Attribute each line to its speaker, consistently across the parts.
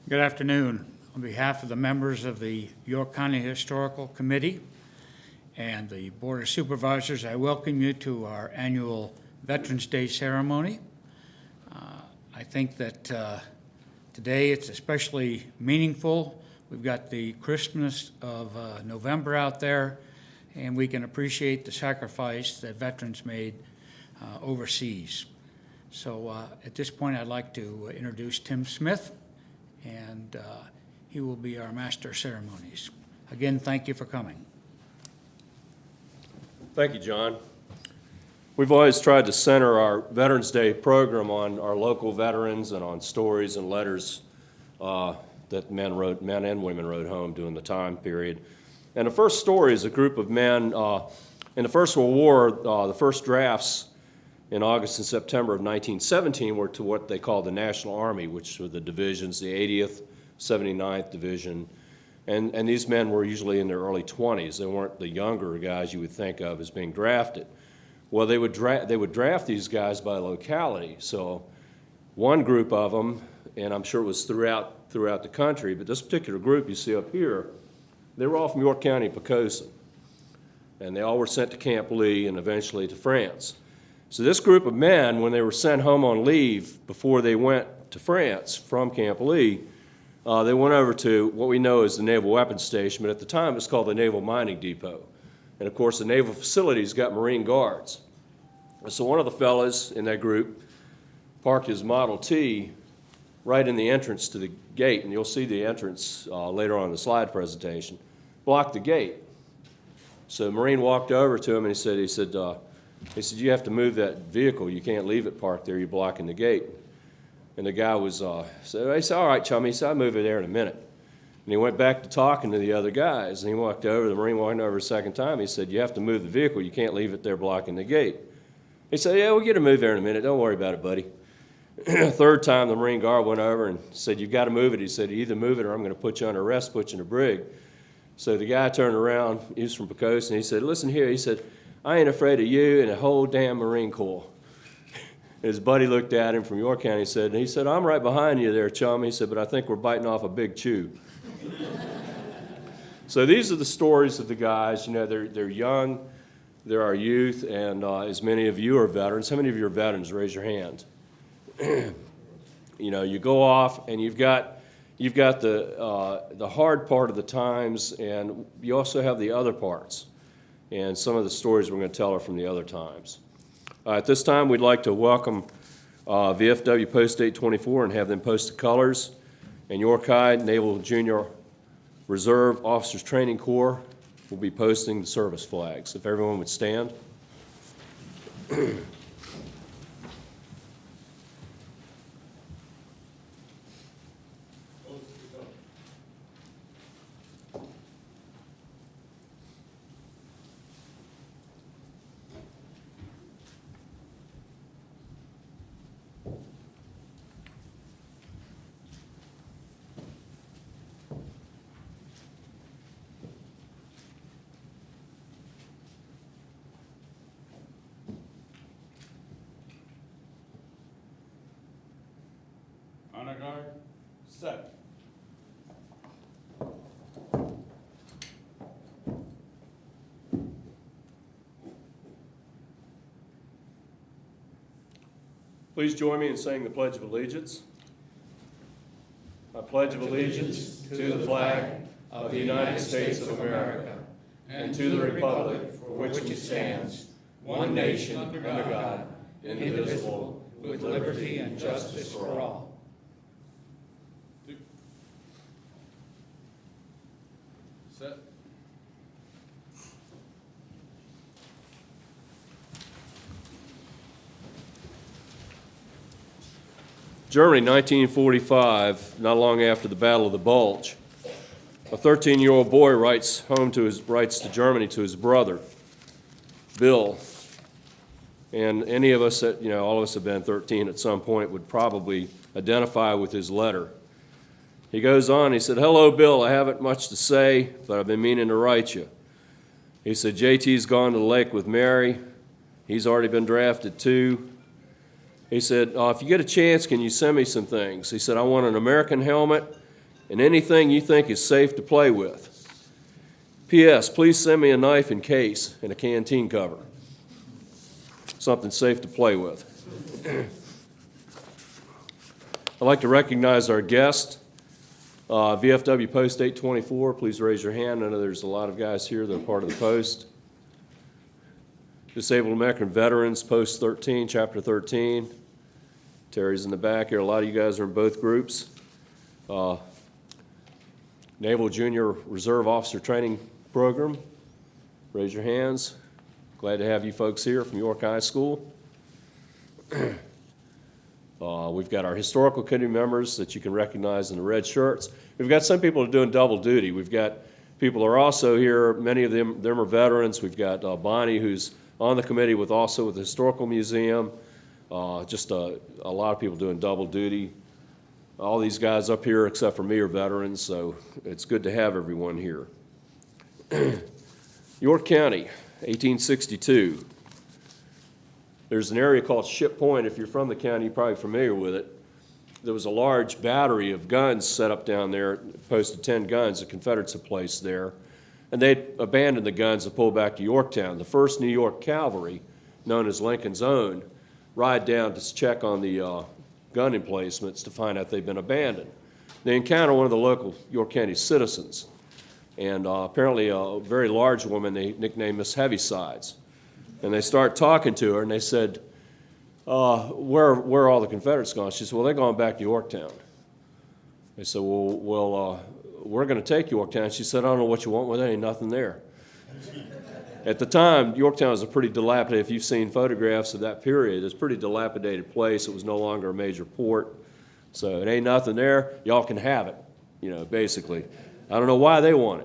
Speaker 1: Good afternoon. On behalf of the members of the York County Historical Committee and the Board of Supervisors, I welcome you to our annual Veterans Day ceremony. I think that today it's especially meaningful. We've got the Christmas of November out there, and we can appreciate the sacrifice that veterans made overseas. So at this point, I'd like to introduce Tim Smith, and he will be our master of ceremonies. Again, thank you for coming.
Speaker 2: Thank you, John. We've always tried to center our Veterans Day program on our local veterans and on stories and letters that men and women wrote home during the time period. And the first story is a group of men in the First World War. The first drafts in August and September of 1917 were to what they called the National Army, which were the divisions, the 80th, 79th Division. And these men were usually in their early 20s. They weren't the younger guys you would think of as being drafted. Well, they would draft these guys by locality. So one group of them, and I'm sure it was throughout the country, but this particular group you see up here, they were all from York County, Poquoson. And they all were sent to Camp Lee and eventually to France. So this group of men, when they were sent home on leave before they went to France from Camp Lee, they went over to what we know as the Naval Weapons Station, but at the time it was called the Naval Mining Depot. And of course, the naval facilities got Marine guards. So one of the fellas in that group parked his Model T right in the entrance to the gate, and you'll see the entrance later on in the slide presentation, blocked the gate. So the Marine walked over to him and he said, you have to move that vehicle. You can't leave it parked there. You're blocking the gate. And the guy he said, all right, chum. He said, I'll move it there in a minute. And he went back to talking to the other guys. And he walked over, the Marine walked over a second time. He said, you have to move the vehicle. You can't leave it there blocking the gate. He said, yeah, we'll get it moved there in a minute. Don't worry about it, buddy. Third time, the Marine guard went over and said, you've got to move it. He said, either move it or I'm going to put you under arrest, put you in a brig. So the guy turned around. He was from Poquoson. And he said, listen here. He said, I ain't afraid of you and the whole damn Marine Corps. His buddy looked at him from York County and he said, I'm right behind you there, chum. He said, but I think we're biting off a big chew. So these are the stories of the guys. You know, they're young, they're our youth, and as many of you are veterans. How many of you are veterans? Raise your hand. You know, you go off and you've got the hard part of the times, and you also have the other parts. And some of the stories we're going to tell are from the other times. At this time, we'd like to welcome VFW Post 824 and have them post the colors. And York High Naval Junior Reserve Officers Training Corps will be posting the service flags. If everyone would stand.
Speaker 3: Honor guard, set.
Speaker 2: Please join me in saying the Pledge of Allegiance. I pledge of allegiance to the flag of the United States of America and to the republic for which it stands, one nation under God, indivisible, with liberty and justice for all.
Speaker 3: Set.
Speaker 2: Germany, 1945, not long after the Battle of the Bulge, a 13-year-old boy writes to Germany to his brother, Bill. And any of us that, all of us have been 13 at some point would probably identify with his letter. He goes on, he said, "Hello, Bill, I haven't much to say, but I've been meaning to write you." He said, "JT's gone to the lake with Mary. He's already been drafted too. He said, if you get a chance, can you send me some things? He said, I want an American helmet and anything you think is safe to play with. P.S. Please send me a knife and case and a canteen cover. Something safe to play with. I'd like to recognize our guest, VFW Post 824. Please raise your hand. I know there's a lot of guys here that are part of the post. Disabled American Veterans, Post 13, Chapter 13. Terry's in the back here. A lot of you guys are in both groups. Naval Junior Reserve Officer Training Program. Raise your hands. Glad to have you folks here from York High School. We've got our historical committee members that you can recognize in the red shirts. We've got some people that are doing double duty. We've got people who are also here. Many of them are veterans. We've got Bonnie, who's on the committee with the Historical Museum. Just a lot of people doing double duty. All these guys up here, except for me, are veterans, so it's good to have everyone here. York County, 1862. There's an area called Ship Point. If you're from the county, you're probably familiar with it. There was a large battery of guns set up down there, posted 10 guns the Confederates had placed there. And they abandoned the guns and pulled back to Yorktown. The 1st New York Cavalry, known as Lincoln's Own, ride down to check on the gun emplacements to find out they've been abandoned. They encounter one of the local York County citizens, and apparently a very large woman they nicknamed Miss Heavysides. And they start talking to her, and they said, where are all the Confederates gone? She said, well, they're going back to Yorktown. They said, well, we're going to take Yorktown. She said, I don't know what you want with it. Ain't nothing there. At the time, Yorktown was a pretty dilapidated, if you've seen photographs of that period, it's a pretty dilapidated place. It was no longer a major port. So it ain't nothing there. Y'all can have it, basically. I don't know why they want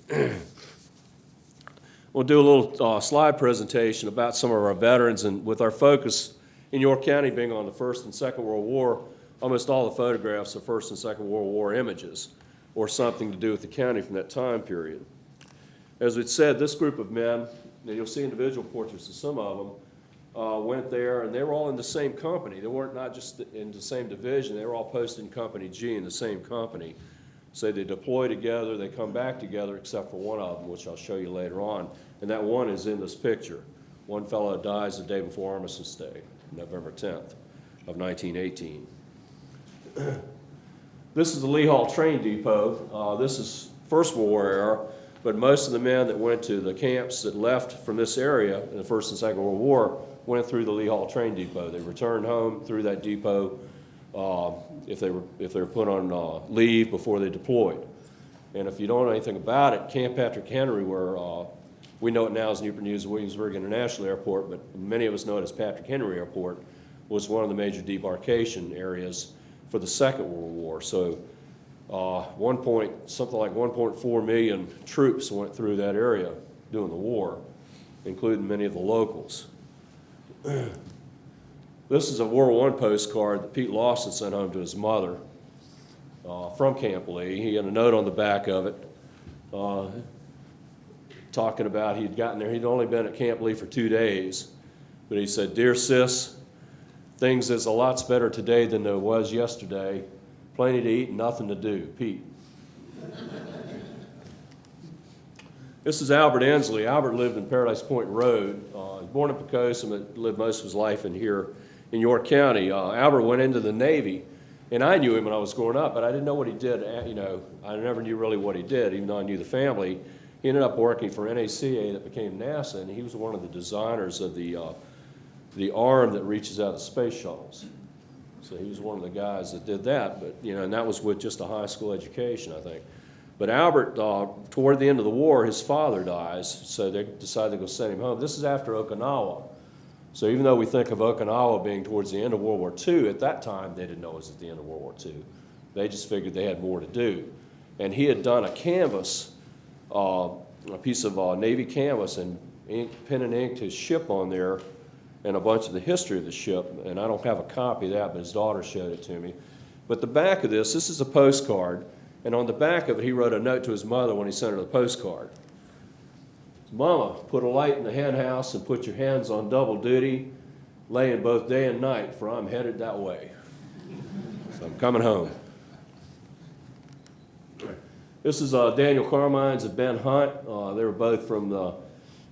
Speaker 2: it. We'll do a little slide presentation about some of our veterans, and with our focus in York County being on the First and Second World War, almost all the photographs are First and Second World War images or something to do with the county from that time period. As we said, this group of men, and you'll see individual portraits of some of them, went there, and they were all in the same company. They weren't not just in the same division, they were all posted in Company G in the same company. So they deploy together, they come back together, except for one of them, which I'll show you later on. And that one is in this picture. One fellow dies the day before Armistice Day, November 10th of 1918. This is the Lee Hall Train Depot. This is First World War era, but most of the men that went to the camps that left from this area in the First and Second World War went through the Lee Hall Train Depot. They returned home through that depot if they were put on leave before they deployed. And if you don't know anything about it, Camp Patrick Henry, where we know it now as Newport News Williamsburg International Airport, but many of us know it as Patrick Henry Airport, was one of the major debarkation areas for the Second World War. So something like 1.4 million troops went through that area during the war, including many of the locals. This is a World War I postcard that Pete Lawson sent home to his mother from Camp Lee. He had a note on the back of it talking about he'd gotten there. He'd only been at Camp Lee for 2 days, but he said, "Dear sis, things is a lot better today than there was yesterday. Plenty to eat and nothing to do, Pete." This is Albert Ensley. Albert lived in Paradise Point Road. He was born in Pocosin, but lived most of his life in here in York County. Albert went into the Navy, and I knew him when I was growing up, but I didn't know what he did. I never knew really what he did, even though I knew the family. He ended up working for NACA that became NASA, and he was one of the designers of the arm that reaches out of space shuttles. So he was one of the guys that did that, but and that was with just a high school education, I think. But Albert, toward the end of the war, his father dies, so they decided to go send him home. This is after Okinawa. So even though we think of Okinawa being towards the end of World War II, at that time they didn't know it was at the end of World War II. They just figured they had more to do. And he had done a canvas, a piece of Navy canvas, and pen and inked his ship on there and a bunch of the history of the ship. And I don't have a copy of that, but his daughter showed it to me. But the back of this is a postcard, and on the back of it he wrote a note to his mother when he sent her the postcard. "Mama, put a light in the hen house and put your hands on double duty. laying both day and night, for I'm headed that way. So I'm coming home. This is Daniel Carmines and Ben Hunt. They were both from the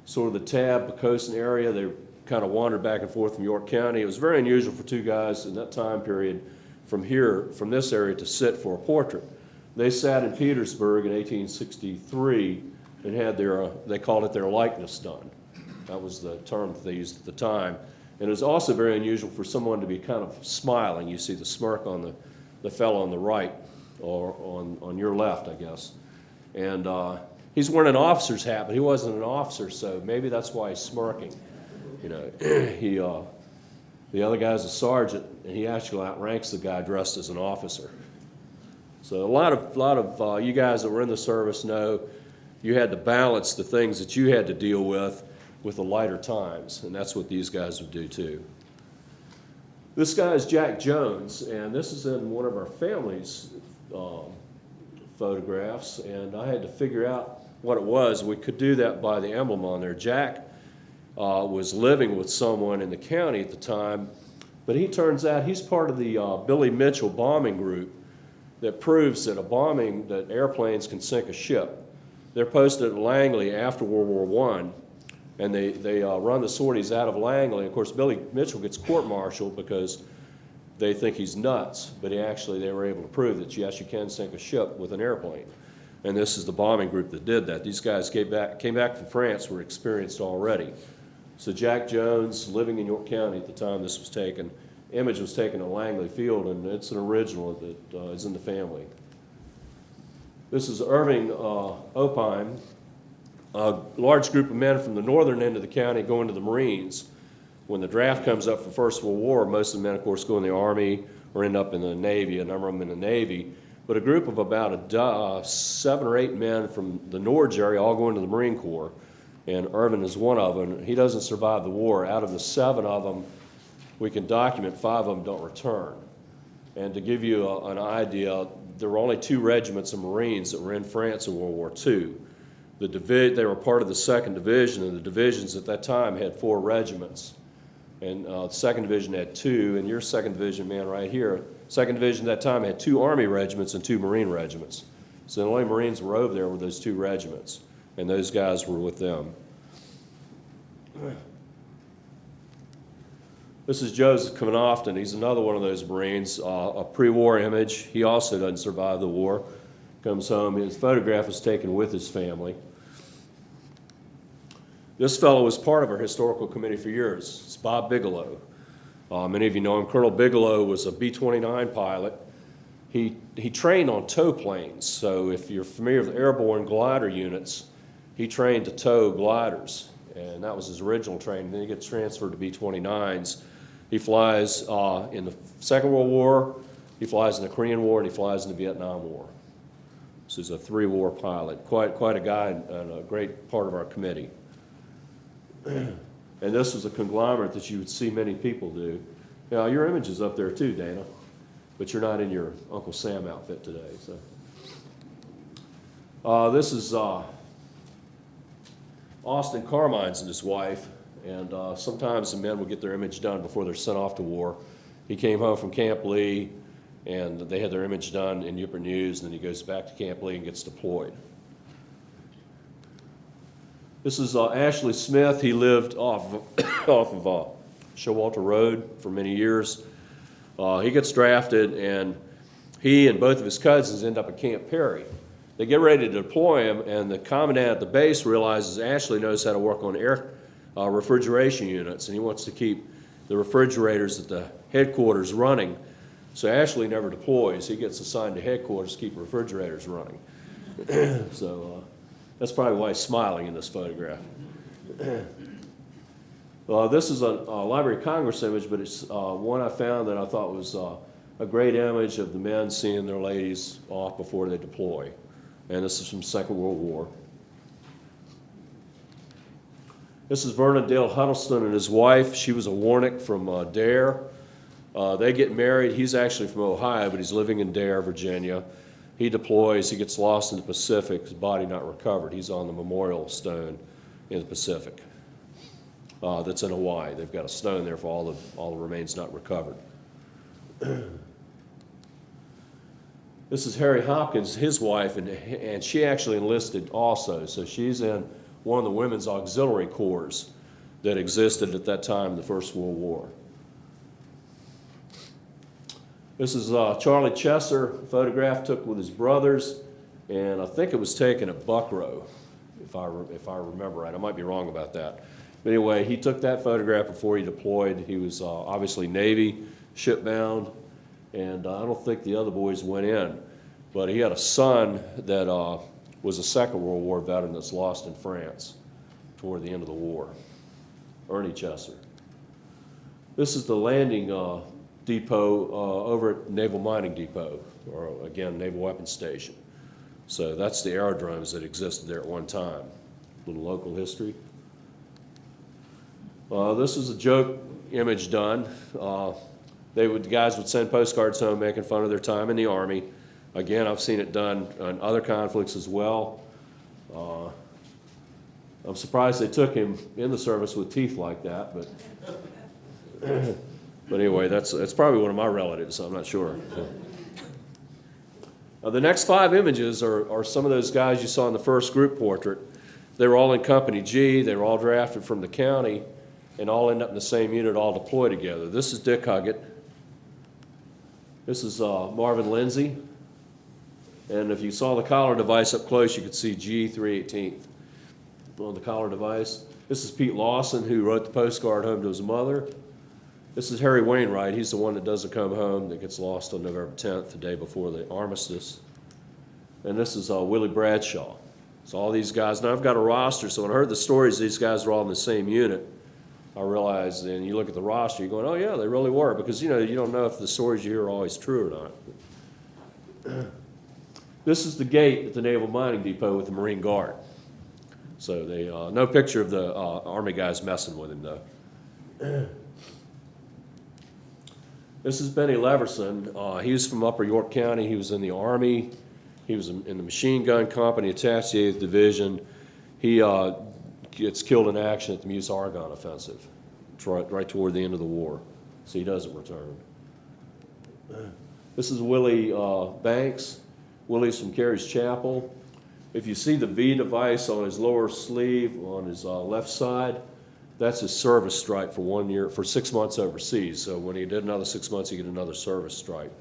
Speaker 2: sort of the Tab, Poquoson area. They kind of wandered back and forth from York County. It was very unusual for two guys in that time period from this area, to sit for a portrait. They sat in Petersburg in 1863 and had they called it their likeness done. That was the term that they used at the time. And it was also very unusual for someone to be kind of smiling. You see the smirk on the fellow on the right, or on your left, I guess. And he's wearing an officer's hat, but he wasn't an officer, so maybe that's why he's smirking. You know, the other guy's a sergeant, and he actually outranks the guy dressed as an officer. So a lot of you guys that were in the service know you had to balance the things that you had to deal with the lighter times, and that's what these guys would do too. This guy is Jack Jones, and this is in one of our family's photographs, and I had to figure out what it was. We could do that by the emblem on there. Jack was living with someone in the county at the time, but he turns out he's part of the Billy Mitchell bombing group that proves that airplanes can sink a ship. They're posted at Langley after World War I, and they run the sorties out of Langley. Of course, Billy Mitchell gets court-martialed because they think he's nuts, but they were able to prove that, yes, you can sink a ship with an airplane. And this is the bombing group that did that. These guys came back from France, were experienced already. So Jack Jones, living in York County at the time this was taken, image was taken at Langley Field, and it's an original that is in the family. This is Irving Opheim, a large group of men from the northern end of the county going to the Marines. When the draft comes up for First World War, most of the men, of course, go in the Army or end up in the Navy, a number of them in the Navy. But a group of about 7 or 8 men from the Norge area all go into the Marine Corps, and Irvin is one of them. He doesn't survive the war. Out of the 7 of them, we can document 5 of them don't return. And to give you an idea, there were only 2 regiments of Marines that were in France in World War II. They were part of the 2nd Division, and the divisions at that time had 4 regiments. And the 2nd Division had 2, and your 2nd Division man right here, 2nd Division at that time had 2 Army regiments and 2 Marine regiments. So the only Marines were over there were those 2 regiments, and those guys were with them. This is Joseph Knofton. He's another one of those Marines, a pre-war image. He also doesn't survive the war. Comes home. His photograph is taken with his family. This fellow was part of our historical committee for years. It's Bob Bigelow. Many of you know him. Colonel Bigelow was a B-29 pilot. He trained on tow planes. So if you're familiar with airborne glider units, he trained to tow gliders. And that was his original training. Then he gets transferred to B-29s. He flies in the Second World War, he flies in the Korean War, and he flies in the Vietnam War. So he's a 3-war pilot. Quite a guy and a great part of our committee. And this was a conglomerate that you would see many people do. Yeah, your image is up there too, Dana, but you're not in your Uncle Sam outfit today. So this is Austin Carmines and his wife, and sometimes the men would get their image done before they're sent off to war. He came home from Camp Lee, and they had their image done in Newport News, and then he goes back to Camp Lee and gets deployed. This is Ashley Smith. He lived off of Showalter Road for many years. He gets drafted, and he and both of his cousins end up at Camp Perry. They get ready to deploy him, and the commandant at the base realizes Ashley knows how to work on air refrigeration units, and he wants to keep the refrigerators at the headquarters running. So Ashley never deploys. He gets assigned to headquarters to keep refrigerators running. So that's probably why he's smiling in this photograph. This is a Library of Congress image, but it's one I found that I thought was a great image of the men seeing their ladies off before they deploy. And this is from Second World War. This is Vernon Dale Huddleston and his wife. She was a Warnick from Dare. They get married. He's actually from Ohio, but he's living in Dare, Virginia. He deploys. He gets lost in the Pacific. His body not recovered. He's on the memorial stone in the Pacific. that's in Hawaii. They've got a stone there for all the remains not recovered. This is Harry Hopkins, his wife, and she actually enlisted also. So she's in one of the women's auxiliary corps that existed at that time in the First World War. This is Charlie Chesser, photograph took with his brothers, and I think it was taken at Buckrow, if I remember right. I might be wrong about that. But anyway, he took that photograph before he deployed. He was obviously Navy, shipbound, and I don't think the other boys went in. But he had a son that was a Second World War veteran that's lost in France toward the end of the war, Ernie Chesser. This is the landing depot over at Naval Mining Depot, or again, Naval Weapons Station. So that's the aerodromes that existed there at one time. A little local history. This is a joke image done. The guys would send postcards home making fun of their time in the Army. Again, I've seen it done on other conflicts as well. I'm surprised they took him in the service with teeth like that, but but anyway, that's probably one of my relatives, I'm not sure. The next 5 images are some of those guys you saw in the first group portrait. They were all in Company G, they were all drafted from the county, and all end up in the same unit, all deploy together. This is Dick Huggett. This is Marvin Lindsay. And if you saw the collar device up close, you could see G318th on the collar device. This is Pete Lawson, who wrote the postcard home to his mother. This is Harry Wainwright. He's the one that doesn't come home, that gets lost on November 10th, the day before the armistice. And this is Willie Bradshaw. So all these guys, now I've got a roster, so when I heard the stories, these guys were all in the same unit, I realized, and you look at the roster, you're going, oh yeah, they really were, because you don't know if the stories you hear are always true or not. This is the gate at the Naval Mining Depot with the Marine Guard. So they, no picture of the Army guys messing with him though. This is Benny Leverson. He was from Upper York County. He was in the Army. He was in the machine gun company attached to the 8th Division. He gets killed in action at the Meuse-Argonne offensive. It's right toward the end of the war. So he doesn't return. This is Willie Banks. Willie's from Carey's Chapel. If you see the V device on his lower sleeve on his left side, that's his service stripe for 1 year, for 6 months overseas. So when he did another 6 months, he get another service stripe.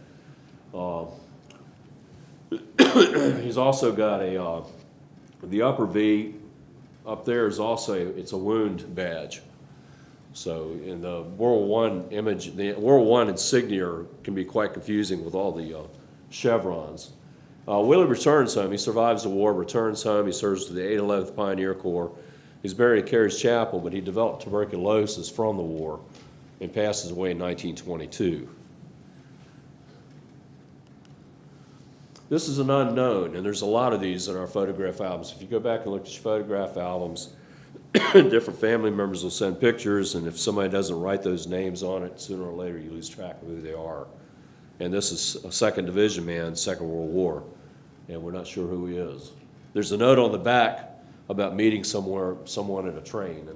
Speaker 2: He's also got the upper V up there is also, it's a wound badge. So in the World War I image, the World War I insignia can be quite confusing with all the chevrons. Willie returns home. He survives the war, returns home. He serves with the 811th Pioneer Corps. He's buried at Carey's Chapel, but he developed tuberculosis from the war and passes away in 1922. This is an unknown, and there's a lot of these in our photograph albums. If you go back and look at your photograph albums, different family members will send pictures, and if somebody doesn't write those names on it, sooner or later you lose track of who they are. And this is a 2nd Division man, Second World War, and we're not sure who he is. There's a note on the back about meeting someone at a train,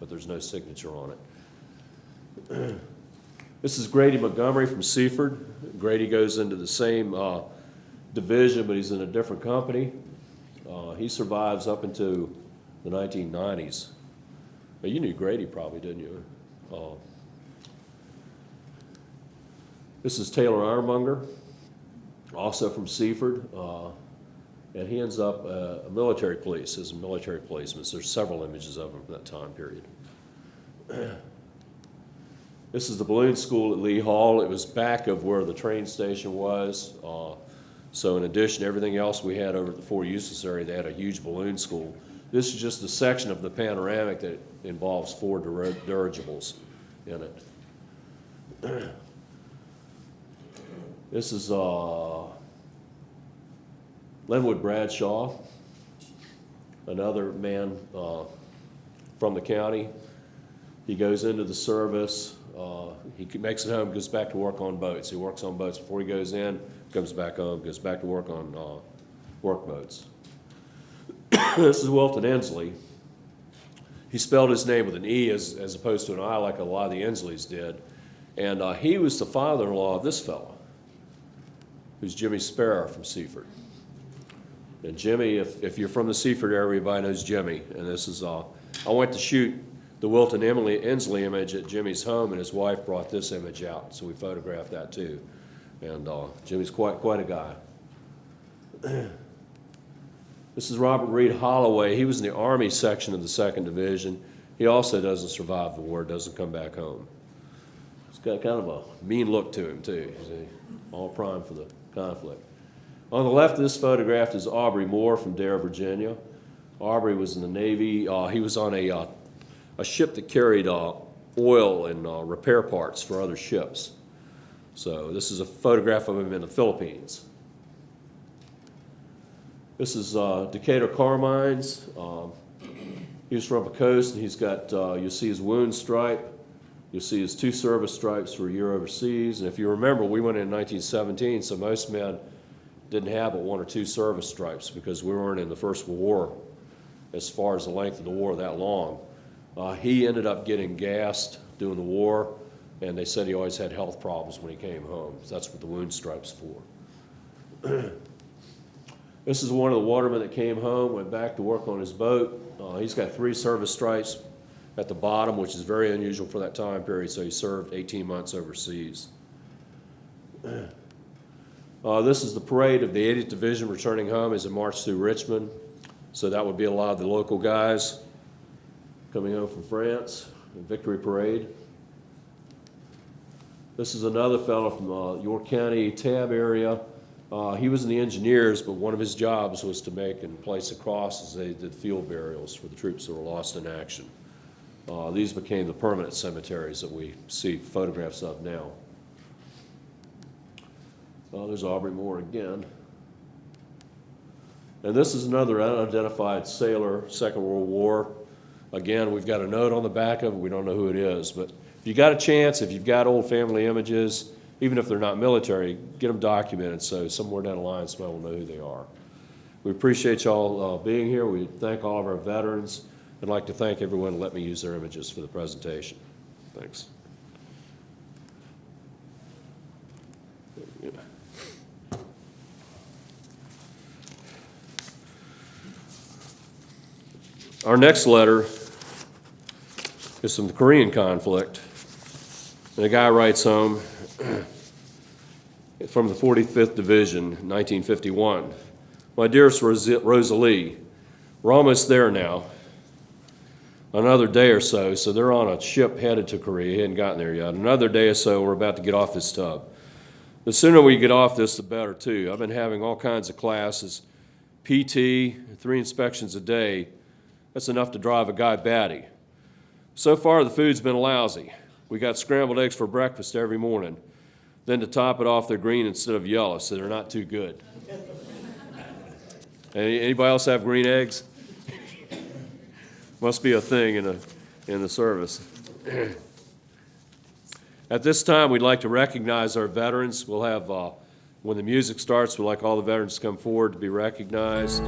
Speaker 2: but there's no signature on it. This is Grady Montgomery from Seaford. Grady goes into the same division, but he's in a different company. He survives up into the 1990s. Well, you knew Grady probably, didn't you? This is Taylor Ironmonger, also from Seaford, and he ends up a military police, as a military policeman. So there's several images of him from that time period. This is the balloon school at Lee Hall. It was back of where the train station was. So in addition to everything else we had over at the Fort Eustis area, they had a huge balloon school. This is just a section of the panoramic that involves 4 dirigibles in it. This is Linwood Bradshaw, another man from the county. He goes into the service. He makes it home, goes back to work on boats. He works on boats before he goes in, comes back home, goes back to work on work boats. This is Wilton Ensley. He spelled his name with an E as opposed to an I like a lot of the Insleys did. And he was the father-in-law of this fellow, who's Jimmy Sparrow from Seaford. And Jimmy, if you're from the Seaford area, everybody knows Jimmy. And this is, I went to shoot the Wilton Inslee image at Jimmy's home, and his wife brought this image out, so we photographed that too. And Jimmy's quite a guy. This is Robert Reed Holloway. He was in the Army section of the 2nd Division. He also doesn't survive the war, doesn't come back home. He's got kind of a mean look to him too. He's all primed for the conflict. On the left of this photograph is Aubrey Moore from Dare, Virginia. Aubrey was in the Navy. He was on a ship that carried oil and repair parts for other ships. So this is a photograph of him in the Philippines. This is Decatur Carmines. He was from the coast, and he's got, you'll see his wound stripe. You'll see his 2 service stripes for a year overseas. And if you remember, we went in 1917, so most men didn't have but 1 or 2 service stripes because we weren't in the First World War as far as the length of the war that long. He ended up getting gassed during the war, and they said he always had health problems when he came home. So that's what the wound stripe's for. This is one of the watermen that came home, went back to work on his boat. He's got 3 service stripes at the bottom, which is very unusual for that time period, so he served 18 months overseas. This is the parade of the 80th Division returning home as it marched through Richmond. So that would be a lot of the local guys coming home from France, the Victory Parade. This is another fellow from York County, Tab area. He was in the engineers, but one of his jobs was to make and place a cross as they did field burials for the troops that were lost in action. These became the permanent cemeteries that we see photographs of now. There's Aubrey Moore again. And this is another unidentified sailor, Second World War. Again, we've got a note on the back of it. We don't know who it is. But if you got a chance, if you've got old family images, even if they're not military, get them documented so somewhere down the line somebody will know who they are. We appreciate y'all being here. We thank all of our veterans. I'd like to thank everyone who let me use their images for the presentation. Thanks. Our next letter is from the Korean conflict. And a guy writes home from the 45th Division, 1951. My dearest Rosalie, we're almost there now. Another day or so, so they're on a ship headed to Korea. He hadn't gotten there yet. Another day or so, we're about to get off this tub. The sooner we get off this, the better, too. I've been having all kinds of classes, PT, 3 inspections a day. That's enough to drive a guy batty. So far, the food's been lousy. We got scrambled eggs for breakfast every morning. Then to top it off, they're green instead of yellow, so they're not too good. Anybody else have green eggs? Must be a thing in the service. At this time, we'd like to recognize our veterans. We'll have, when the music starts, we'd like all the veterans to come forward to be recognized.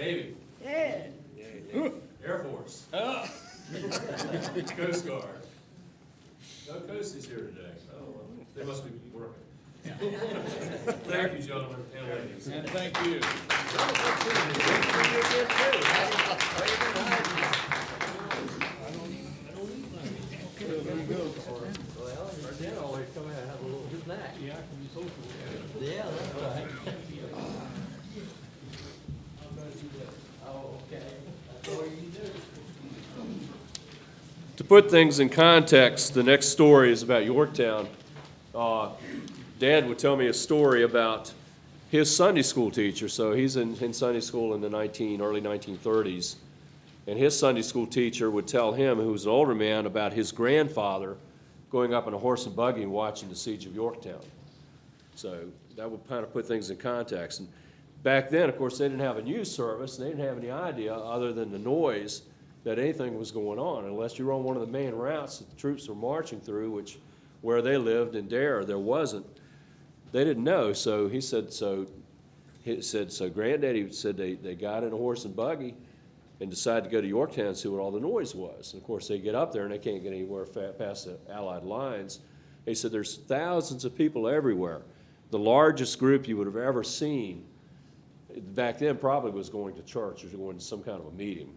Speaker 3: Navy.
Speaker 4: Yeah.
Speaker 3: Air Force. Coast Guard. No Coasties here today. Oh, well, they must be working. Thank you, gentlemen and ladies.
Speaker 1: And thank you.
Speaker 4: Well, Dad always come out and have a little snack. Yeah, I can be social. Yeah, that's right. Oh, okay. That's all you do.
Speaker 2: To put things in context, the next story is about Yorktown. Dad would tell me a story about his Sunday school teacher. So he's in Sunday school in the early 1930s. And his Sunday school teacher would tell him, who was an older man, about his grandfather going up in a horse and buggy and watching the siege of Yorktown. So that would kind of put things in context. And back then, of course, they didn't have a news service, and they didn't have any idea other than the noise that anything was going on, unless you were on one of the main routes that the troops were marching through, where they lived in Dare, there wasn't. They didn't know, so he said, so Granddaddy said they got in a horse and buggy and decided to go to Yorktown and see what all the noise was. And of course, they get up there and they can't get anywhere past the Allied lines. He said there's thousands of people everywhere. The largest group you would have ever seen back then probably was going to church or going to some kind of a meeting,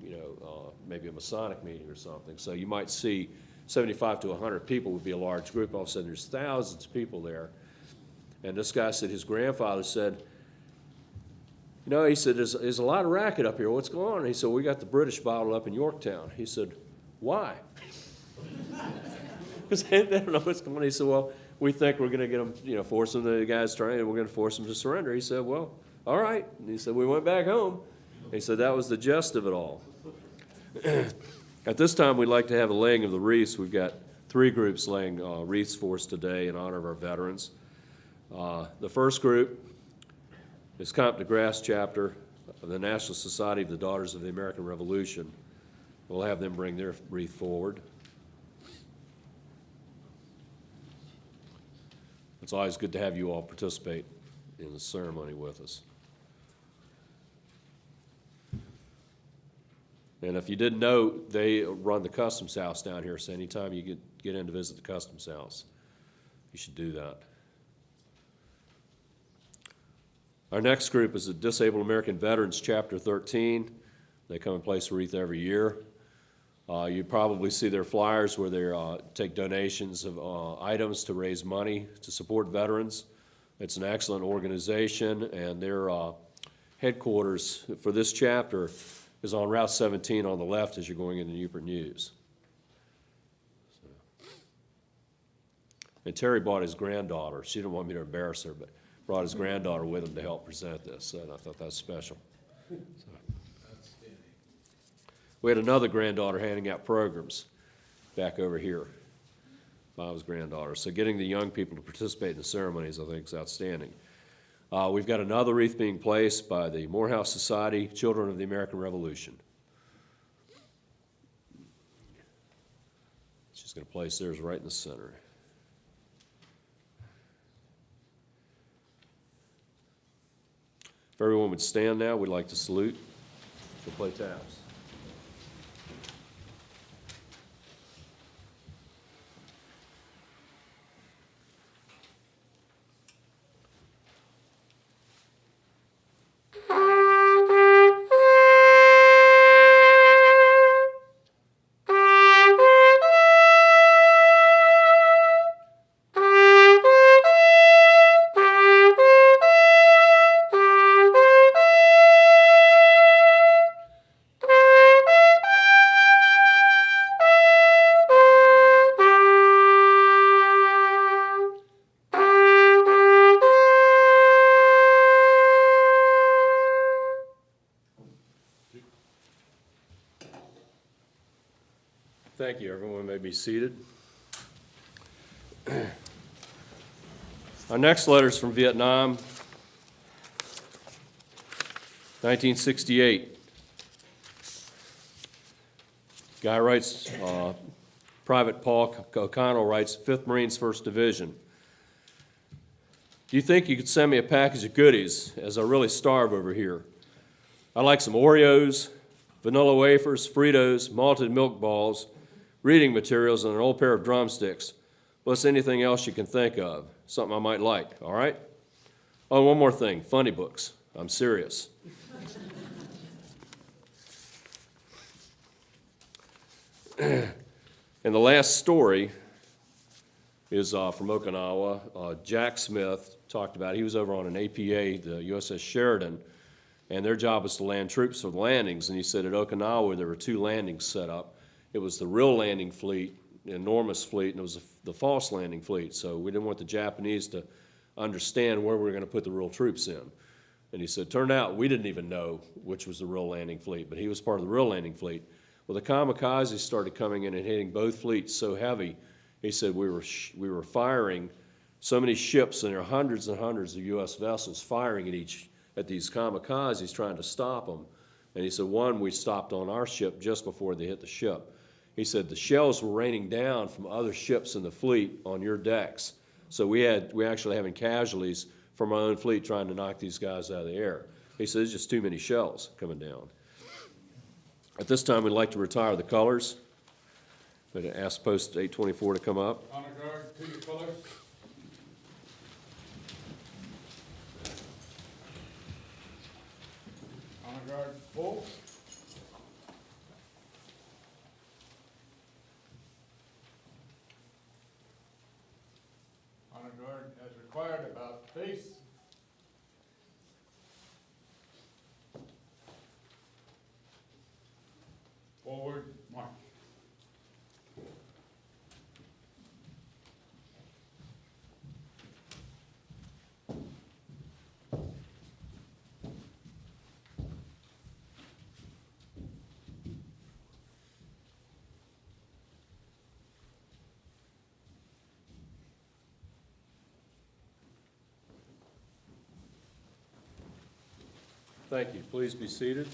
Speaker 2: maybe a Masonic meeting or something. So you might see 75 to 100 people would be a large group. All of a sudden, there's thousands of people there. And this guy said his grandfather said, he said, there's a lot of racket up here. What's going on? And he said, we got the British bottled up in Yorktown. He said, why? Because they don't know what's going on. He said, well, we think we're going to get them, force them, the guys trying, and we're going to force them to surrender. He said, well, all right. And he said, we went back home. He said, that was the gist of it all. At this time, we'd like to have a laying of the wreaths. We've got 3 groups laying wreaths for us today in honor of our veterans. The first group is Comte de Grasse chapter of the National Society of the Daughters of the American Revolution. We'll have them bring their wreath forward. It's always good to have you all participate in the ceremony with us. And if you didn't know, they run the Customs House down here, so anytime you get in to visit the Customs House, you should do that. Our next group is the Disabled American Veterans, Chapter 13. They come and place a wreath every year. You probably see their flyers where they take donations of items to raise money to support veterans. It's an excellent organization, and their headquarters for this chapter is on Route 17 on the left as you're going into Newport News. And Terry brought his granddaughter. She didn't want me to embarrass her, but brought his granddaughter with him to help present this, and I thought that was special. So. We had another granddaughter handing out programs back over here, Bob's granddaughter. So getting the young people to participate in the ceremonies, I think, is outstanding. We've got another wreath being placed by the Morehouse Society, Children of the American Revolution. She's going to place theirs right in the center. If everyone would stand now, we'd like to salute. We'll play taps. Thank you. Everyone may be seated. Our next letter is from Vietnam, 1968. Guy writes, Private Paul O'Connell writes, 5th Marines, 1st Division. Do you think you could send me a package of goodies, as I really starve over here? I like some Oreos, vanilla wafers, Fritos, malted milk balls, reading materials, and an old pair of drumsticks. Plus anything else you can think of, something I might like, all right? Oh, one more thing, funny books. I'm serious. And the last story is from Okinawa. Jack Smith talked about it. He was over on an APA, the USS Sheridan, and their job was to land troops for the landings. And he said at Okinawa there were 2 landings set up. It was the real landing fleet, the enormous fleet, and it was the false landing fleet. So we didn't want the Japanese to understand where we were going to put the real troops in. And he said, turned out we didn't even know which was the real landing fleet, but he was part of the real landing fleet. Well, the kamikazes started coming in and hitting both fleets so heavy, he said we were firing so many ships, and there are hundreds and hundreds of U.S. vessels firing at these kamikazes trying to stop them. And he said, one, we stopped on our ship just before they hit the ship. He said the shells were raining down from other ships in the fleet on your decks. So we actually having casualties from our own fleet trying to knock these guys out of the air. He said, there's just too many shells coming down. At this time, we'd like to retire the colors. I'm going to ask Post 824 to come up.
Speaker 1: Honor guard, to your colors. Honor guard, full. Honor guard, as required, about face. Forward, march.
Speaker 2: Thank you. Please be seated.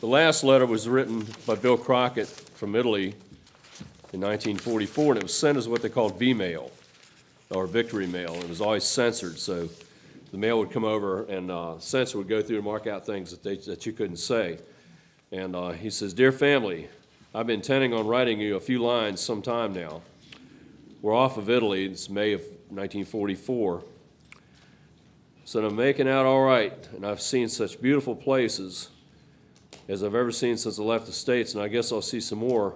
Speaker 2: The last letter was written by Bill Crockett from Italy in 1944, and it was sent as what they called V-mail, or victory mail. It was always censored, so the mail would come over, and censor would go through and mark out things that you couldn't say. And he says, "Dear family, I've been intending on writing you a few lines sometime now. We're off of Italy. It's May of 1944. So I'm making out all right, and I've seen such beautiful places as I've ever seen since I left the States, and I guess I'll see some more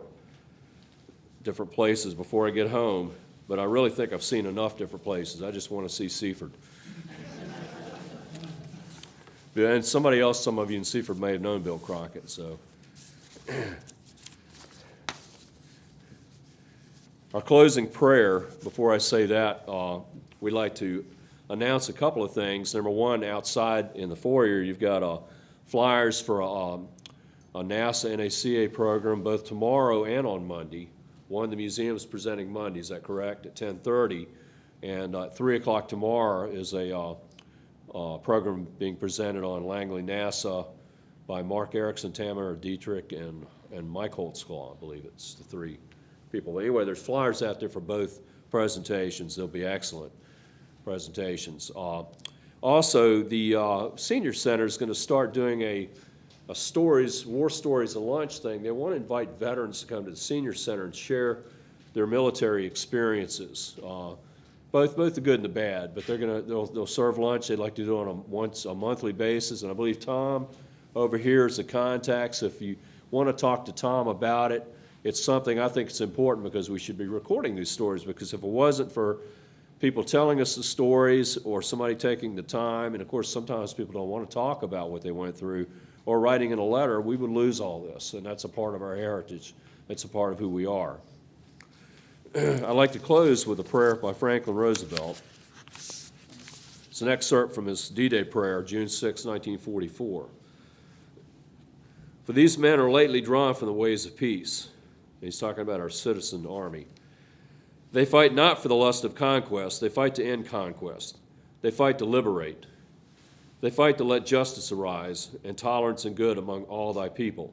Speaker 2: different places before I get home, but I really think I've seen enough different places. I just want to see Seaford." And somebody else, some of you in Seaford may have known Bill Crockett, so. Our closing prayer, before I say that, we'd like to announce a couple of things. Number one, outside in the foyer, you've got flyers for a NASA NACA program both tomorrow and on Monday. One, the museum is presenting Monday, is that correct, at 10:30. And at 3 o'clock tomorrow is a program being presented on Langley NASA by Mark Erickson, Tamara Dietrich, and Mike Holtzclaw. I believe it's the 3 people. But anyway, there's flyers out there for both presentations. They'll be excellent presentations. Also, the Senior Center is going to start doing a war stories and lunch thing. They want to invite veterans to come to the Senior Center and share their military experiences, both the good and the bad. But they'll serve lunch. They'd like to do it on a monthly basis. And I believe Tom over here is the contact. So if you want to talk to Tom about it, it's something I think it's important because we should be recording these stories, because if it wasn't for people telling us the stories or somebody taking the time, and of course sometimes people don't want to talk about what they went through, or writing in a letter, we would lose all this, and that's a part of our heritage. It's a part of who we are. I'd like to close with a prayer by Franklin Roosevelt. It's an excerpt from his D-Day prayer, June 6, 1944. "For these men are lately drawn from the ways of peace." He's talking about our citizen army. "They fight not for the lust of conquest. They fight to end conquest. They fight to liberate. They fight to let justice arise and tolerance and good among all thy people.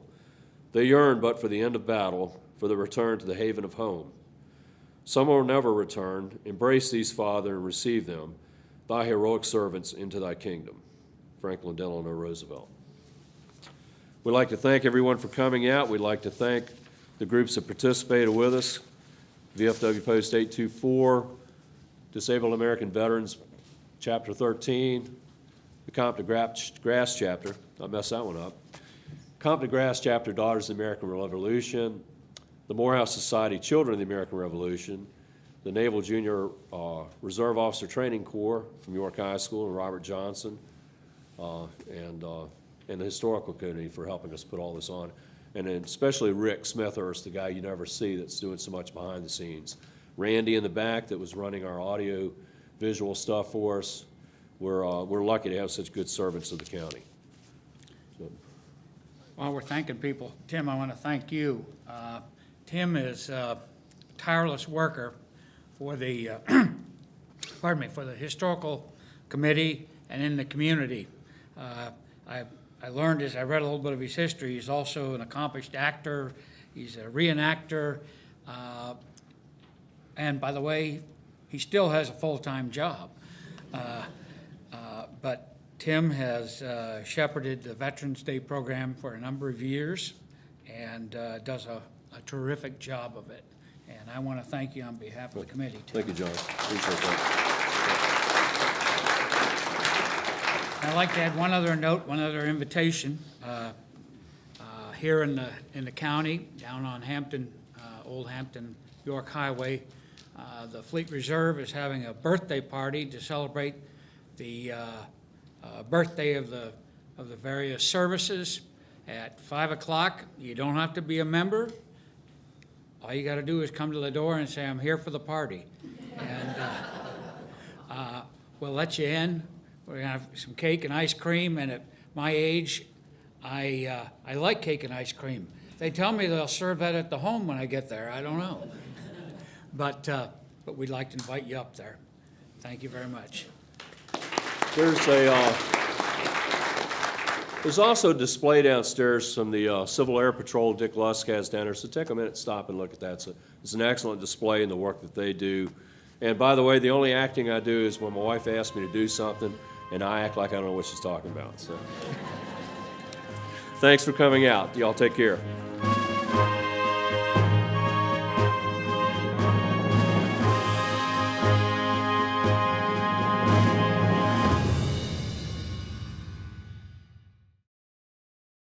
Speaker 2: They yearn but for the end of battle, for the return to the haven of home. Some will never return. Embrace these, Father, and receive them. thy heroic servants into thy kingdom. Franklin Delano Roosevelt. We'd like to thank everyone for coming out. We'd like to thank the groups that participated with us. VFW Post 824, Disabled American Veterans, Chapter 13, the Compton Grass Chapter, I messed that one up, Compton Grass Chapter, Daughters of the American Revolution, the Morehouse Society, Children of the American Revolution, the Naval Junior Reserve Officer Training Corps from York High School, and Robert Johnson, and the historical community for helping us put all this on. And then especially Rick Smithhurst, the guy you never see that's doing so much behind the scenes. Randy in the back that was running our audio visual stuff for us. We're lucky to have such good servants of the county. So,
Speaker 1: While we're thanking people, Tim, I want to thank you. Tim is a tireless worker for the, pardon me, for the Historical Committee and in the community. I learned as I read a little bit of his history, he's also an accomplished actor, he's a reenactor, and by the way, he still has a full-time job. But Tim has shepherded the Veterans Day program for a number of years and does a terrific job of it. And I want to thank you on behalf of the committee, Tim.
Speaker 2: thank you, John. Appreciate that.
Speaker 1: I'd like to add one other note, one other invitation. Here in the county, down on Hampton, Old Hampton, York Highway, the Fleet Reserve is having a birthday party to celebrate the birthday of the various services at 5 o'clock. You don't have to be a member. All you got to do is come to the door and say, "I'm here for the party," and we'll let you in. We're gonna have some cake and ice cream, and at my age, I like cake and ice cream. They tell me they'll serve that at the home when I get there. I don't know, but we'd like to invite you up there. Thank you very much.
Speaker 2: There's also a display downstairs from the Civil Air Patrol Dick Lusk has down there, so take a minute, stop and look at that. It's an excellent display in the work that they do. And by the way, the only acting I do is when my wife asks me to do something, and I act like I don't know what she's talking about. So, thanks for coming out. Y'all take care.